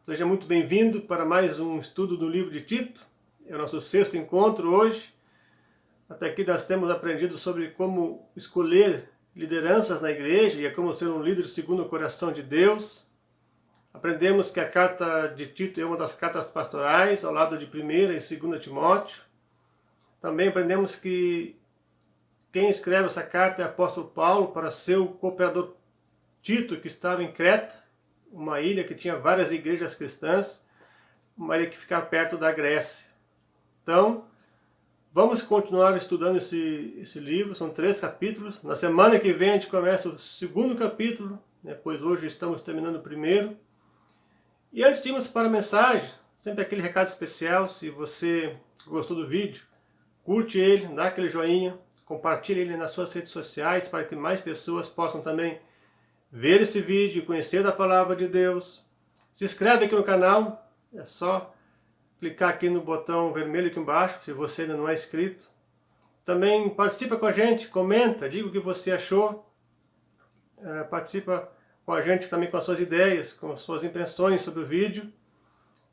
Seja muito bem-vindo para mais um estudo do livro de Tito. É o nosso sexto encontro hoje. Até aqui nós temos aprendido sobre como escolher lideranças na igreja e como ser um líder segundo o coração de Deus. Aprendemos que a carta de Tito é uma das cartas pastorais, ao lado de 1ª e 2ª Timóteo. Também aprendemos que quem escreve essa carta é o apóstolo Paulo para seu cooperador Tito, que estava em Creta, uma ilha que tinha várias igrejas cristãs, uma ilha que ficava perto da Grécia. Então, vamos continuar estudando esse livro, são 3 capítulos. Na semana que vem a gente começa o 2º capítulo, pois hoje estamos terminando o 1º. E antes de irmos para a mensagem, sempre aquele recado especial: se você gostou do vídeo, curte ele, dá aquele joinha, compartilhe ele nas suas redes sociais para que mais pessoas possam também ver esse vídeo e conhecer da palavra de Deus. Se inscreve aqui no canal, é só clicar aqui no botão vermelho aqui embaixo, se você ainda não é inscrito. Também participa com a gente, comenta, diga o que você achou. Participa com a gente também com as suas ideias, com as suas impressões sobre o vídeo.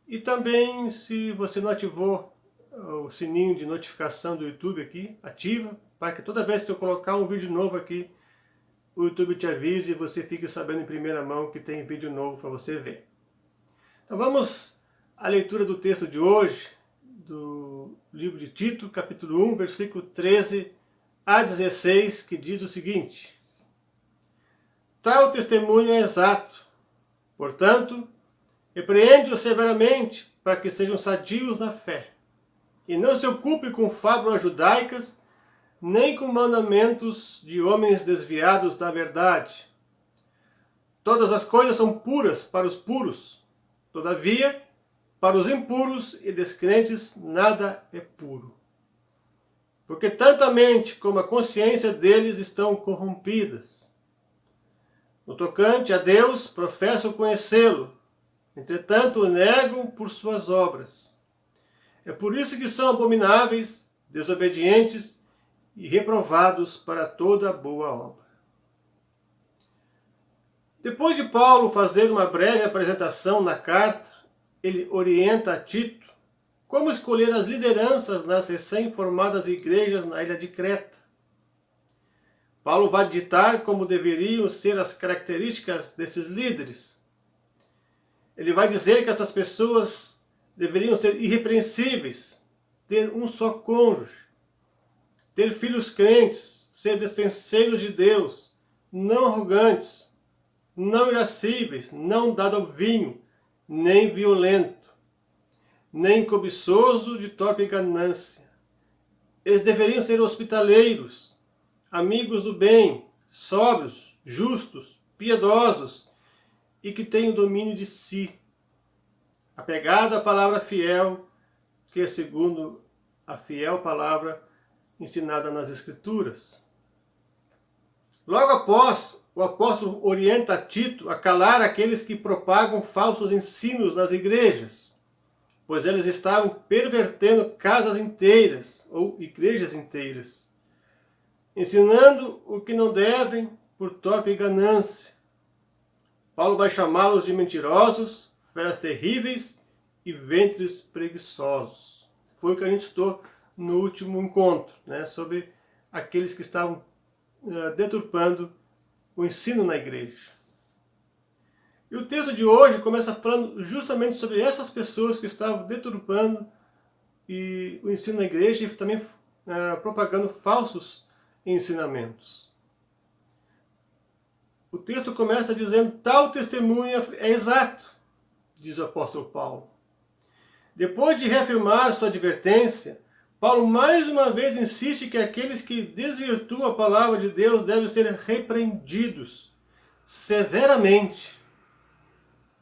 E também, se você não ativou o sininho de notificação do YouTube aqui, ativa, para que toda vez que eu colocar um vídeo novo aqui, o YouTube te avise e você fique sabendo em primeira mão que tem vídeo novo para você ver. Então vamos à leitura do texto de hoje, do livro de Tito, capítulo 1, versículo 13 a 16, que diz o seguinte: Tal testemunho é exato, portanto, repreende-os severamente para que sejam sadios na fé, e não se ocupe com fábulas judaicas, nem com mandamentos de homens desviados da verdade. Todas as coisas são puras para os puros, todavia, para os impuros e descrentes nada é puro. Porque tanto a mente como a consciência deles estão corrompidas. No tocante a Deus, professam conhecê-lo, entretanto o negam por suas obras. É por isso que são abomináveis, desobedientes e reprovados para toda boa obra. Depois de Paulo fazer uma breve apresentação na carta, ele orienta a Tito como escolher as lideranças nas recém-formadas igrejas na ilha de Creta. Paulo vai ditar como deveriam ser as características desses líderes. Ele vai dizer que essas pessoas deveriam ser irrepreensíveis, ter um só cônjuge, ter filhos crentes, ser despenseiros de Deus, não arrogantes, não irascíveis, não dado ao vinho, nem violento, nem cobiçoso de torpe ganância. Eles deveriam ser hospitaleiros, amigos do bem, sóbrios, justos, piedosos e que tenham domínio de si, apegado à palavra fiel, que é segundo a fiel palavra ensinada nas Escrituras. Logo após, o apóstolo orienta Tito a calar aqueles que propagam falsos ensinos nas igrejas, pois eles estavam pervertendo casas inteiras ou igrejas inteiras, ensinando o que não devem por torpe ganância. Paulo vai chamá-los de mentirosos, feras terríveis e ventres preguiçosos. Foi o que a gente estudou no último encontro, sobre aqueles que estavam deturpando o ensino na igreja. E o texto de hoje começa falando justamente sobre essas pessoas que estavam deturpando o ensino na igreja e também propagando falsos ensinamentos. O texto começa dizendo: tal testemunho é exato, diz o apóstolo Paulo. Depois de reafirmar sua advertência, Paulo mais uma vez insiste que aqueles que desvirtuam a palavra de Deus devem ser repreendidos severamente.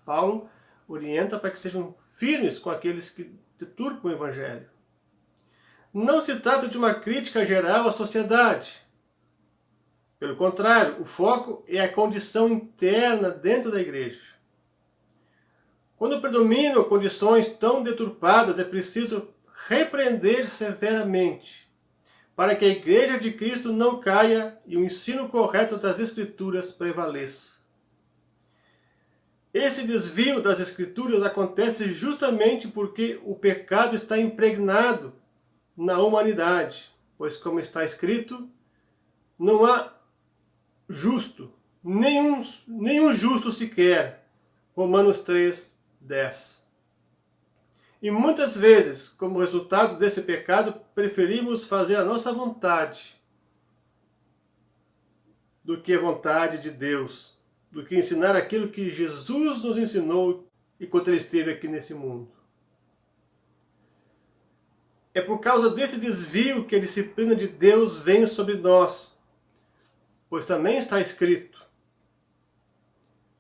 Paulo orienta para que sejam firmes com aqueles que deturpam o evangelho. Não se trata de uma crítica geral à sociedade. Pelo contrário, o foco é a condição interna dentro da igreja. Quando predominam condições tão deturpadas, é preciso repreender severamente, para que a igreja de Cristo não caia e o ensino correto das Escrituras prevaleça. Esse desvio das Escrituras acontece justamente porque o pecado está impregnado na humanidade, pois, como está escrito, não há justo, nenhum justo sequer. Romanos 3:10. E muitas vezes, como resultado desse pecado, preferimos fazer a nossa vontade do que a vontade de Deus, do que ensinar aquilo que Jesus nos ensinou enquanto ele esteve aqui nesse mundo. É por causa desse desvio que a disciplina de Deus vem sobre nós, pois também está escrito: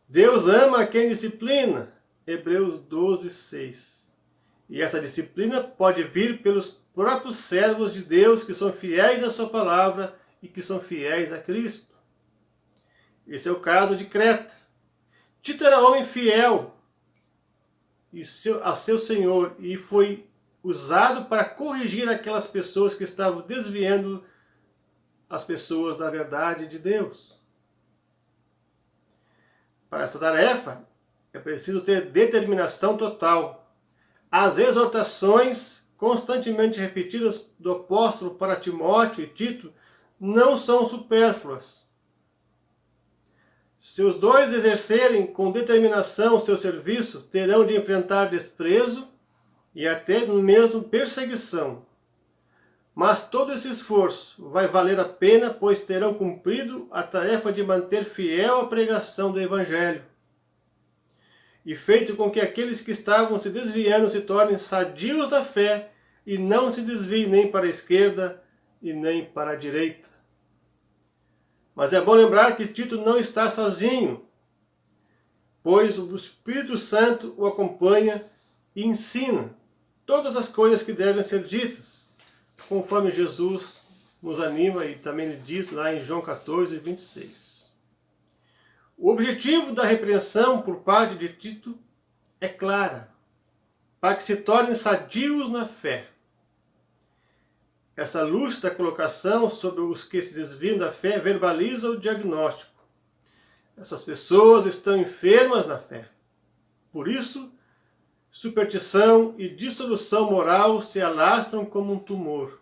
Deus ama a quem disciplina, Hebreus 12:6. E essa disciplina pode vir pelos próprios servos de Deus que são fiéis à sua palavra e que são fiéis a Cristo. Esse é o caso de Creta. Tito era homem fiel a seu Senhor e foi usado para corrigir aquelas pessoas que estavam desviando as pessoas da verdade de Deus. Para essa tarefa, é preciso ter determinação total. As exortações constantemente repetidas do apóstolo para Timóteo e Tito não são supérfluas. Se os dois exercerem com determinação o seu serviço, terão de enfrentar desprezo e até mesmo perseguição. Mas todo esse esforço vai valer a pena, pois terão cumprido a tarefa de manter fiel a pregação do Evangelho e feito com que aqueles que estavam se desviando se tornem sadios da fé e não se desviem nem para a esquerda e nem para a direita. Mas é bom lembrar que Tito não está sozinho, pois o Espírito Santo o acompanha e ensina todas as coisas que devem ser ditas, conforme Jesus nos anima e também lhe diz lá em João 14:26. O objetivo da repreensão por parte de Tito é clara, para que se tornem sadios na fé. Essa lúcida colocação sobre os que se desviam da fé verbaliza o diagnóstico. Essas pessoas estão enfermas na fé. Por isso, superstição e dissolução moral se alastram como um tumor.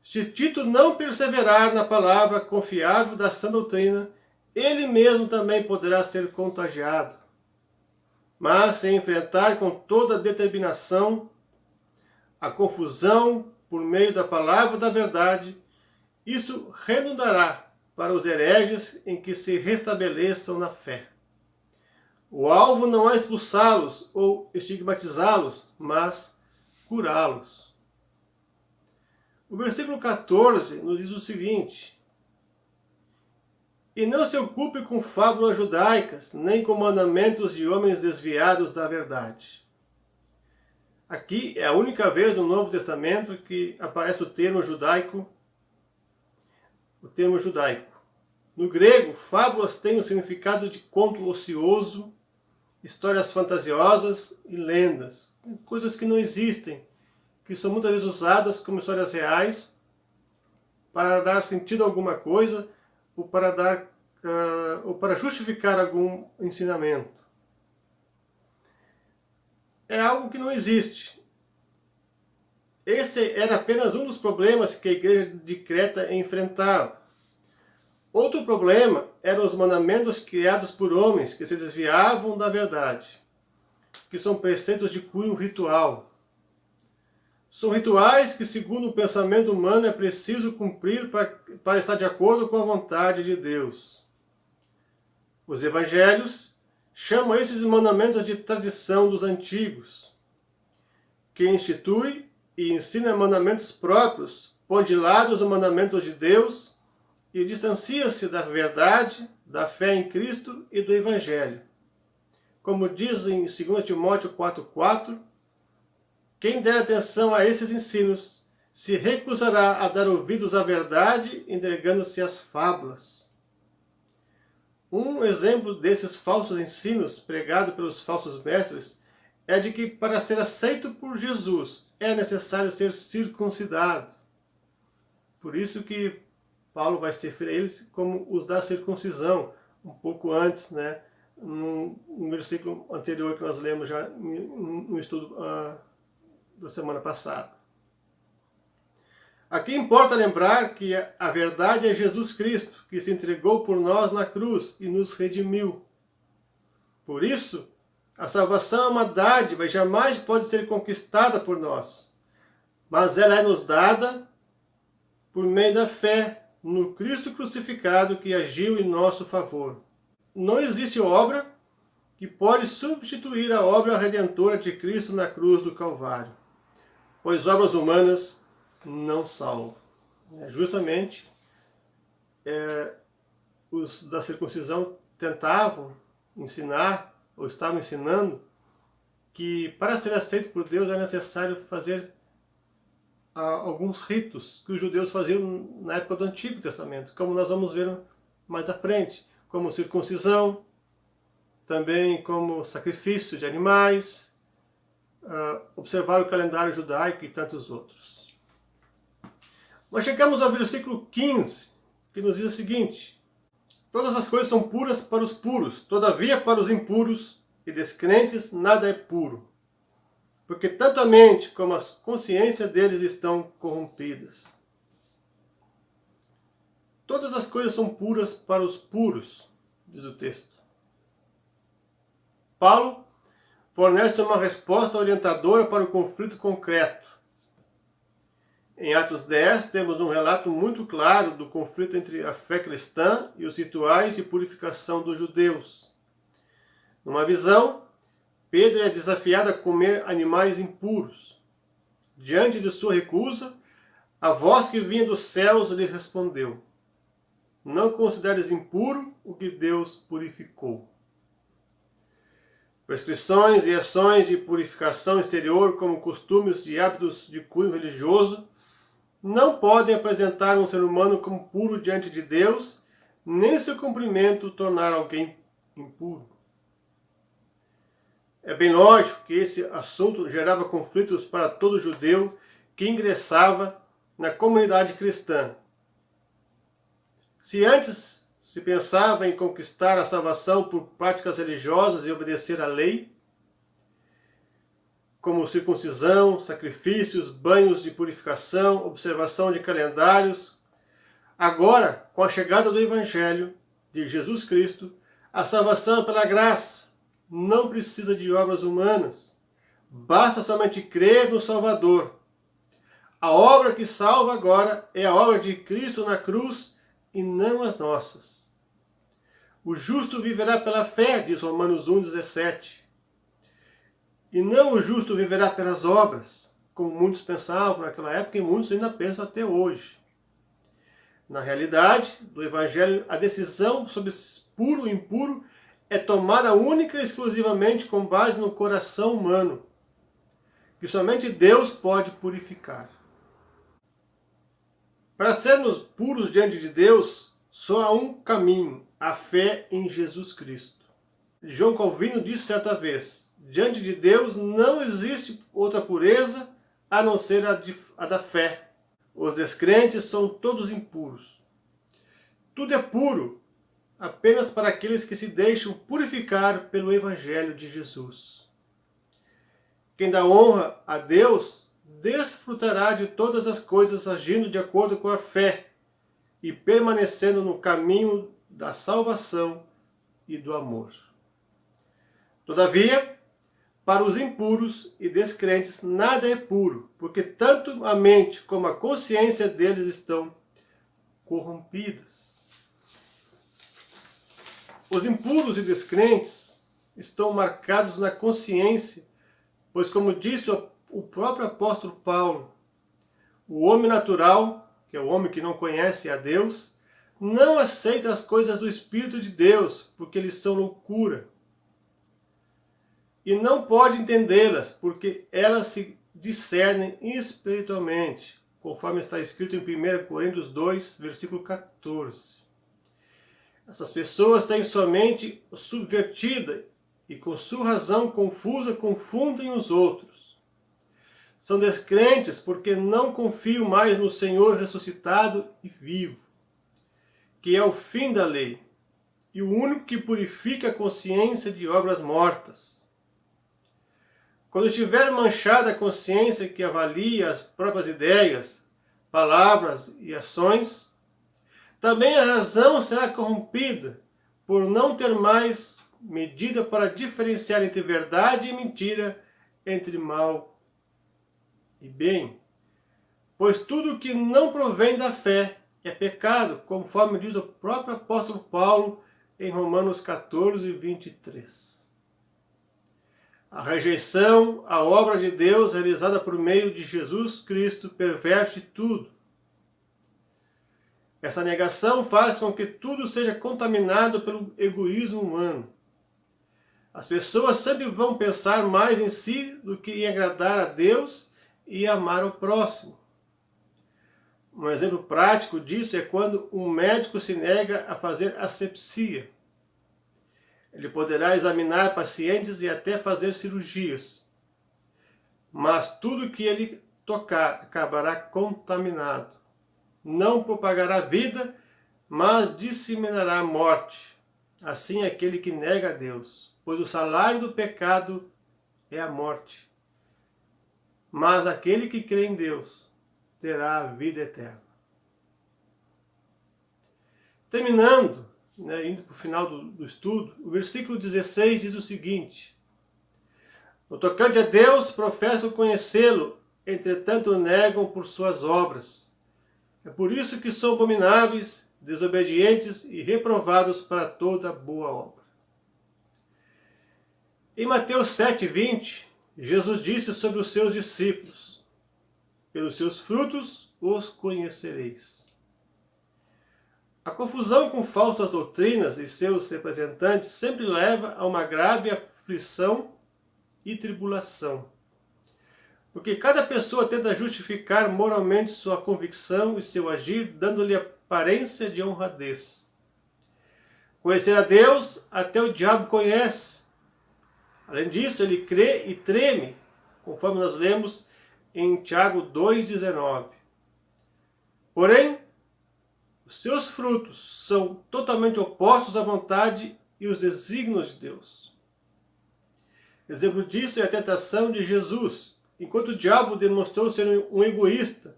Se Tito não perseverar na palavra confiável da sã doutrina, ele mesmo também poderá ser contagiado. Mas se enfrentar com toda a determinação a confusão por meio da palavra da verdade, isso redundará para os hereges em que se restabeleçam na fé. O alvo não é expulsá-los ou estigmatizá-los, mas curá-los. O versículo 14 nos diz o seguinte: E não se ocupe com fábulas judaicas, nem com mandamentos de homens desviados da verdade. Aqui é a única vez no Novo Testamento que aparece o termo judaico. No grego, fábulas têm o significado de conto ocioso, histórias fantasiosas e lendas, coisas que não existem, que são muitas vezes usadas como histórias reais para dar sentido a alguma coisa, ou para justificar algum ensinamento. É algo que não existe. Esse era apenas um dos problemas que a igreja de Creta enfrentava. Outro problema eram os mandamentos criados por homens que se desviavam da verdade, que são preceitos de cunho ritual. São rituais que, segundo o pensamento humano, é preciso cumprir para estar de acordo com a vontade de Deus. Os evangelhos chamam esses mandamentos de tradição dos antigos. Quem institui e ensina mandamentos próprios põe de lado os mandamentos de Deus e distancia-se da verdade, da fé em Cristo e do Evangelho. Como diz em 2 Timóteo 4,4, quem der atenção a esses ensinos se recusará a dar ouvidos à verdade, entregando-se às fábulas. Um exemplo desses falsos ensinos pregado pelos falsos mestres é de que para ser aceito por Jesus é necessário ser circuncidado. Por isso que Paulo vai se referir a eles como os da circuncisão, um pouco antes, num versículo anterior que nós lemos já no estudo da semana passada. Aqui importa lembrar que a verdade é Jesus Cristo, que se entregou por nós na cruz e nos redimiu. Por isso, a salvação é uma dádiva e jamais pode ser conquistada por nós, mas ela é nos dada por meio da fé no Cristo crucificado que agiu em nosso favor. Não existe obra que pode substituir a obra redentora de Cristo na cruz do Calvário, pois obras humanas não salvam. Justamente, os da circuncisão tentavam ensinar, ou estavam ensinando, que para ser aceito por Deus é necessário fazer alguns ritos que os judeus faziam na época do Antigo Testamento, como nós vamos ver mais à frente, como circuncisão, também como sacrifício de animais, observar o calendário judaico e tantos outros. Nós chegamos ao versículo 15, que nos diz o seguinte: todas as coisas são puras para os puros, todavia para os impuros e descrentes nada é puro, porque tanto a mente como a consciência deles estão corrompidas. Todas as coisas são puras para os puros, diz o texto. Paulo fornece uma resposta orientadora para o conflito concreto. Em Atos 10, temos um relato muito claro do conflito entre a fé cristã e os rituais de purificação dos judeus. Numa visão, Pedro é desafiado a comer animais impuros. Diante de sua recusa, a voz que vinha dos céus lhe respondeu: não consideres impuro o que Deus purificou. Prescrições e ações de purificação exterior, como costumes e hábitos de cunho religioso, não podem apresentar um ser humano como puro diante de Deus, nem seu cumprimento tornar alguém impuro. É bem lógico que esse assunto gerava conflitos para todo judeu que ingressava na comunidade cristã. Se antes se pensava em conquistar a salvação por práticas religiosas e obedecer à lei, como circuncisão, sacrifícios, banhos de purificação, observação de calendários, agora, com a chegada do Evangelho de Jesus Cristo, a salvação é pela graça, não precisa de obras humanas, basta somente crer no Salvador. A obra que salva agora é a obra de Cristo na cruz e não as nossas. O justo viverá pela fé, diz Romanos 1,17. E não o justo viverá pelas obras, como muitos pensavam naquela época e muitos ainda pensam até hoje. Na realidade do Evangelho, a decisão sobre puro ou impuro é tomada única e exclusivamente com base no coração humano, que somente Deus pode purificar. Para sermos puros diante de Deus, só há um caminho, a fé em Jesus Cristo. João Calvino disse certa vez: diante de Deus não existe outra pureza a não ser a da fé. Os descrentes são todos impuros. Tudo é puro apenas para aqueles que se deixam purificar pelo Evangelho de Jesus. Quem dá honra a Deus desfrutará de todas as coisas agindo de acordo com a fé e permanecendo no caminho da salvação e do amor. Todavia, para os impuros e descrentes nada é puro, porque tanto a mente como a consciência deles estão corrompidas. Os impuros e descrentes estão marcados na consciência, pois, como disse o próprio apóstolo Paulo, o homem natural, que é o homem que não conhece a Deus, não aceita as coisas do Espírito de Deus, porque eles são loucura. E não pode entendê-las, porque elas se discernem espiritualmente, conforme está escrito em 1 Coríntios 2, versículo 14. Essas pessoas têm sua mente subvertida e com sua razão confusa confundem os outros. São descrentes porque não confiam mais no Senhor ressuscitado e vivo, que é o fim da lei. e o único que purifica a consciência de obras mortas. Quando estiver manchada a consciência que avalia as próprias ideias, palavras e ações, também a razão será corrompida por não ter mais medida para diferenciar entre verdade e mentira, entre mal e bem. Pois tudo que não provém da fé é pecado, conforme diz o próprio apóstolo Paulo em Romanos 14, 23. A rejeição à obra de Deus realizada por meio de Jesus Cristo perverte tudo. Essa negação faz com que tudo seja contaminado pelo egoísmo humano. As pessoas sempre vão pensar mais em si do que em agradar a Deus e amar o próximo. Um exemplo prático disso é quando um médico se nega a fazer asepsia. Ele poderá examinar pacientes e até fazer cirurgias, mas tudo que ele tocar acabará contaminado. Não propagará vida, mas disseminará a morte. Assim é aquele que nega a Deus, pois o salário do pecado é a morte. Mas aquele que crê em Deus terá a vida eterna. Terminando, indo para o final do estudo, o versículo 16 diz o seguinte: no tocante a Deus, professam conhecê-lo, entretanto negam por suas obras. É por isso que são abomináveis, desobedientes e reprovados para toda boa obra. Em Mateus 7,20, Jesus disse sobre os seus discípulos: pelos seus frutos os conhecereis. A confusão com falsas doutrinas e seus representantes sempre leva a uma grave aflição e tribulação. Porque cada pessoa tenta justificar moralmente sua convicção e seu agir, dando-lhe aparência de honradez. Conhecer a Deus, até o diabo conhece. Além disso, ele crê e treme, conforme nós lemos em Tiago 2,19. Porém, os seus frutos são totalmente opostos à vontade e os desígnios de Deus. Exemplo disso é a tentação de Jesus. Enquanto o diabo demonstrou ser um egoísta,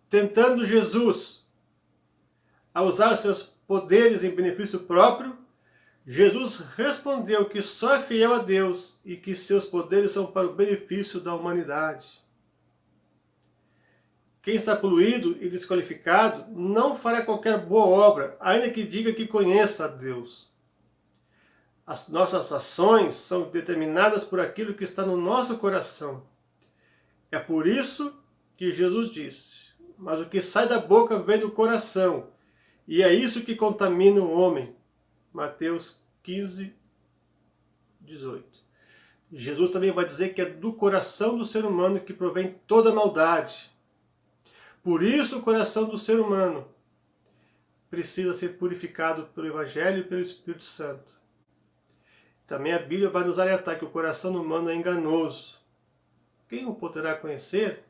tentando Jesus a usar seus poderes em benefício próprio, Jesus respondeu que só é fiel a Deus e que seus poderes são para o benefício da humanidade. Quem está poluído e desqualificado não fará qualquer boa obra, ainda que diga que conheça a Deus. As nossas ações são determinadas por aquilo que está no nosso coração. É por isso que Jesus disse: mas o que sai da boca vem do coração, e é isso que contamina o homem. Mateus 15, 18. Jesus também vai dizer que é do coração do ser humano que provém toda maldade. Por isso o coração do ser humano precisa ser purificado pelo Evangelho e pelo Espírito Santo. Também a Bíblia vai nos alertar que o coração humano é enganoso. Quem o poderá conhecer?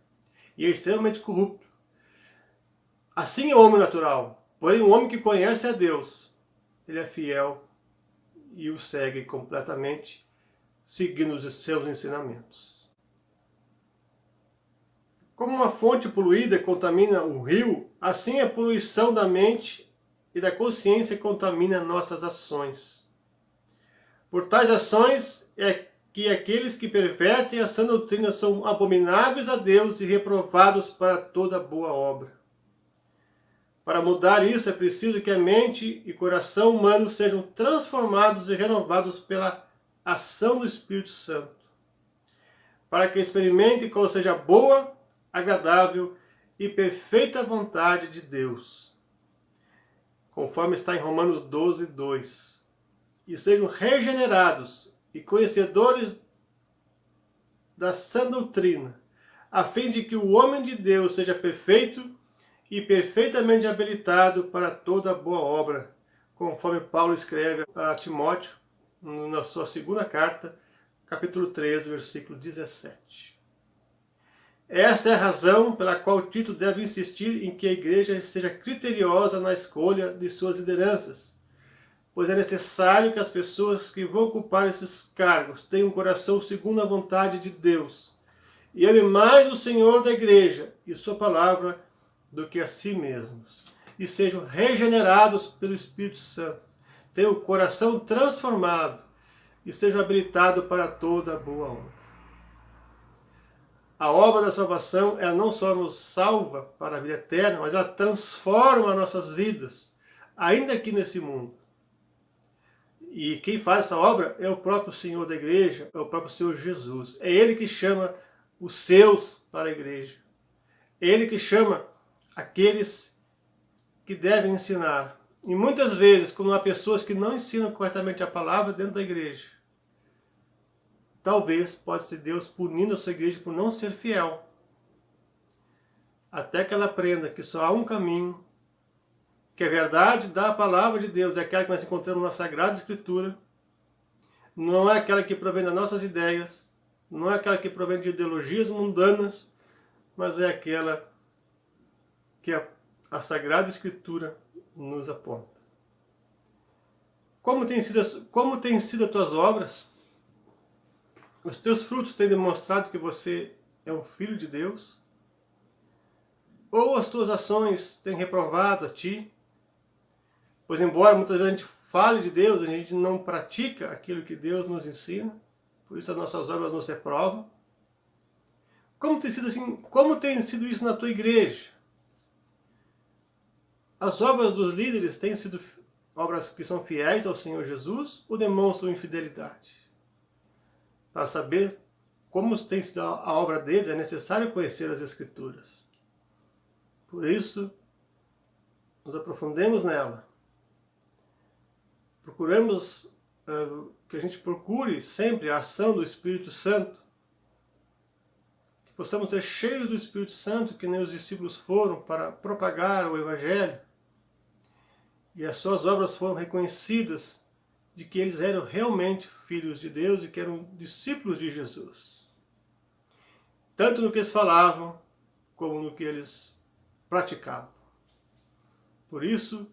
E é extremamente corrupto. Assim é o homem natural. Porém, o homem que conhece a Deus, ele é fiel e o segue completamente, seguindo os seus ensinamentos. Como uma fonte poluída contamina o rio, assim a poluição da mente e da consciência contamina nossas ações. Por tais ações é que aqueles que pervertem a sã doutrina são abomináveis a Deus e reprovados para toda boa obra. Para mudar isso é preciso que a mente e coração humano sejam transformados e renovados pela ação do Espírito Santo, para que experimente qual seja a boa, agradável e perfeita vontade de Deus, conforme está em Romanos 12, 2. E sejam regenerados e conhecedores da sã doutrina, a fim de que o homem de Deus seja perfeito e perfeitamente habilitado para toda boa obra, conforme Paulo escreve a Timóteo, na sua segunda carta, capítulo 13, versículo 17. Essa é a razão pela qual Tito deve insistir em que a igreja seja criteriosa na escolha de suas lideranças, pois é necessário que as pessoas que vão ocupar esses cargos tenham um coração segundo a vontade de Deus e ame mais o Senhor da igreja e sua palavra do que a si mesmos, e sejam regenerados pelo Espírito Santo, tenham o coração transformado e sejam habilitados para toda boa obra. A obra da salvação, ela não só nos salva para a vida eterna, mas ela transforma nossas vidas, ainda aqui nesse mundo. E quem faz essa obra é o próprio Senhor da igreja, é o próprio Senhor Jesus. É Ele que chama os seus para a igreja. É Ele que chama aqueles que devem ensinar. E muitas vezes, quando há pessoas que não ensinam corretamente a palavra dentro da igreja, talvez pode ser Deus punindo a sua igreja por não ser fiel. Até que ela aprenda que só há um caminho, que a verdade da palavra de Deus é aquela que nós encontramos na Sagrada Escritura, não é aquela que provém das nossas ideias, não é aquela que provém de ideologias mundanas, mas é aquela que a Sagrada Escritura nos aponta. Como tem sido as tuas obras? Os teus frutos têm demonstrado que você é um filho de Deus? Ou as tuas ações têm reprovado a ti? Pois embora muitas vezes a gente fale de Deus, a gente não pratica aquilo que Deus nos ensina, por isso as nossas obras nos reprovam. Como tem sido assim? Como tem sido isso na tua igreja? As obras dos líderes têm sido obras que são fiéis ao Senhor Jesus ou demonstram infidelidade? Para saber como tem sido a obra deles, é necessário conhecer as Escrituras. Por isso, nos aprofundemos nela. Procuramos que a gente procure sempre a ação do Espírito Santo. Que possamos ser cheios do Espírito Santo, que nem os discípulos foram, para propagar o Evangelho. E as suas obras foram reconhecidas de que eles eram realmente filhos de Deus e que eram discípulos de Jesus. Tanto no que eles falavam, como no que eles praticavam. Por isso,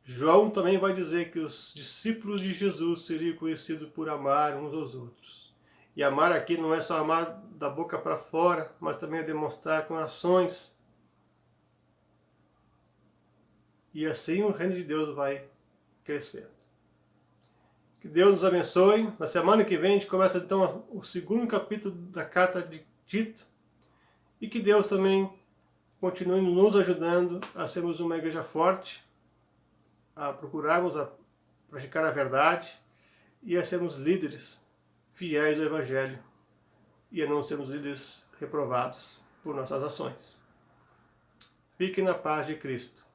João também vai dizer que os discípulos de Jesus seriam conhecidos por amar uns aos outros. E amar aqui não é só amar da boca para fora, mas também é demonstrar com ações. E assim o reino de Deus vai crescendo. Que Deus nos abençoe. Na semana que vem a gente começa então o segundo capítulo da carta de Tito. E que Deus também continue nos ajudando a sermos uma igreja forte, a procurarmos a praticar a verdade e a sermos líderes fiéis do Evangelho e a não sermos líderes reprovados por nossas ações. Fique na paz de Cristo.